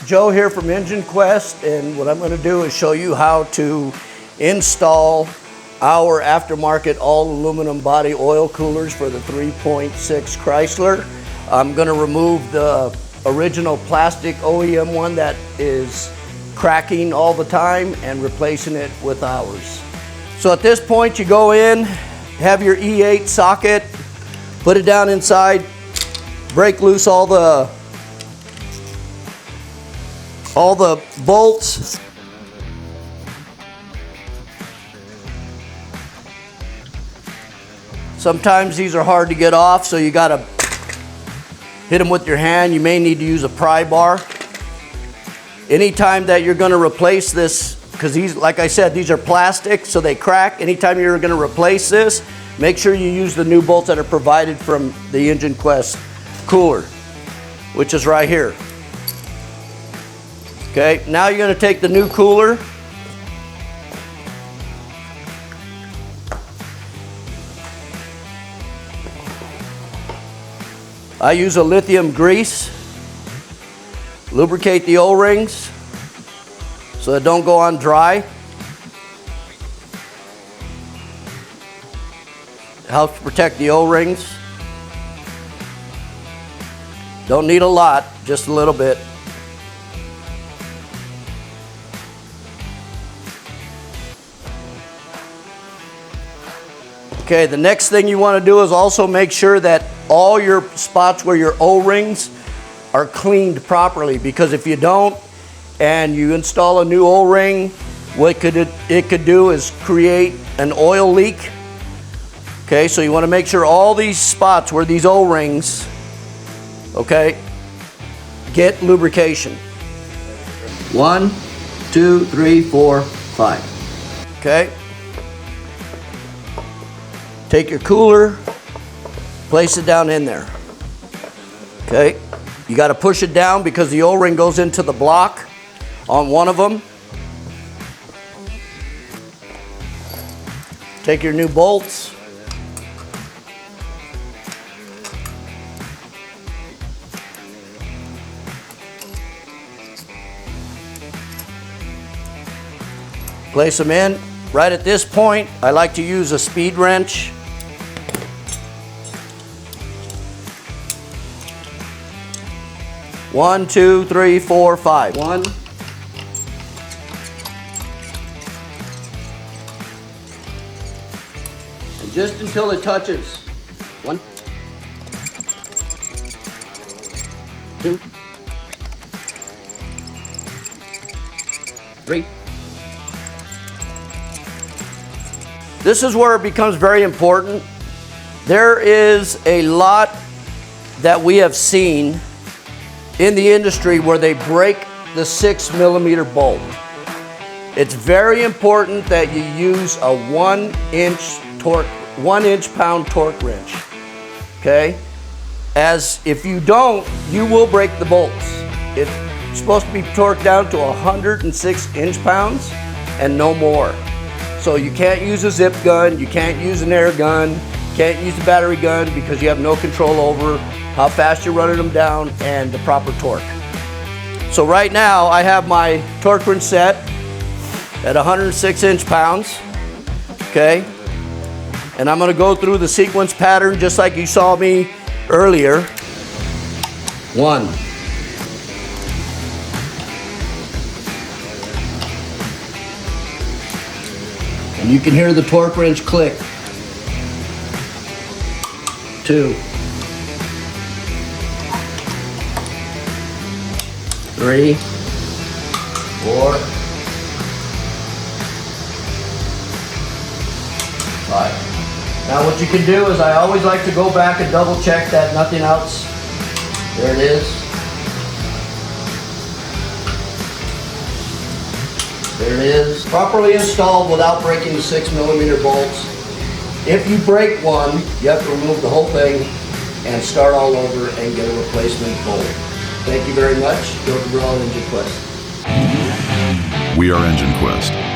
Joe here from EngineQuest, and what I'm going to do is show you how to install our aftermarket all aluminum body oil coolers for the 3.6 Chrysler. I'm going to remove the original plastic OEM one that is cracking all the time and replacing it with ours. So at this point you go in, have your E8 socket, put it down inside, break loose all the bolts. Sometimes these are hard to get off, so you gotta hit them with your hand. You may need to use a pry bar. Anytime that you're gonna replace this, because these, like I said, these are plastic, so they crack. Anytime you're gonna replace this, make sure you use the new bolts that are provided from the EngineQuest cooler, which is right here. Okay, now you're going to take the new cooler, I use a lithium grease, lubricate the O-rings so they don't go on dry. Helps protect the O-rings. Don't need a lot, just a little bit. Okay, the next thing you want to do is also make sure that all your spots where your O-rings are cleaned properly, because if you don't and you install a new O-ring, what it could do is create an oil leak. Okay, so you want to make sure all these spots where these O-rings, okay, get lubrication. 1, 2, 3, 4, 5. Okay. Take your cooler, place it down in there. Okay, you got to push it down because the O-ring goes into the block on one of them. Take your new bolts. Place them in. Right at this point, I like to use a speed wrench. One, two, three, four, five. 1. And just until it touches. 1, 2, 3. This is where it becomes very important. There is a lot that we have seen in the industry where they break the 6mm bolt. It's very important that you use a 1-inch pound torque wrench. Okay? As if you don't, you will break the bolts. It's supposed to be torqued down to 106 inch-pounds and no more. So you can't use a zip gun, you can't use an air gun, can't use a battery gun because you have no control over how fast you're running them down and the proper torque. So right now I have my torque wrench set at 106 inch-pounds, okay? And I'm gonna go through the sequence pattern just like you saw me earlier. 1. And you can hear the torque wrench click. 2. 3, 4. Now what you can do is I always like to go back and double check that nothing else. There it is. There it is. Properly installed without breaking the 6mm bolts. If you break one, you have to remove the whole thing and start all over and get a replacement bolt. Thank you very much. Joe DeBrell, EngineQuest. We are EngineQuest.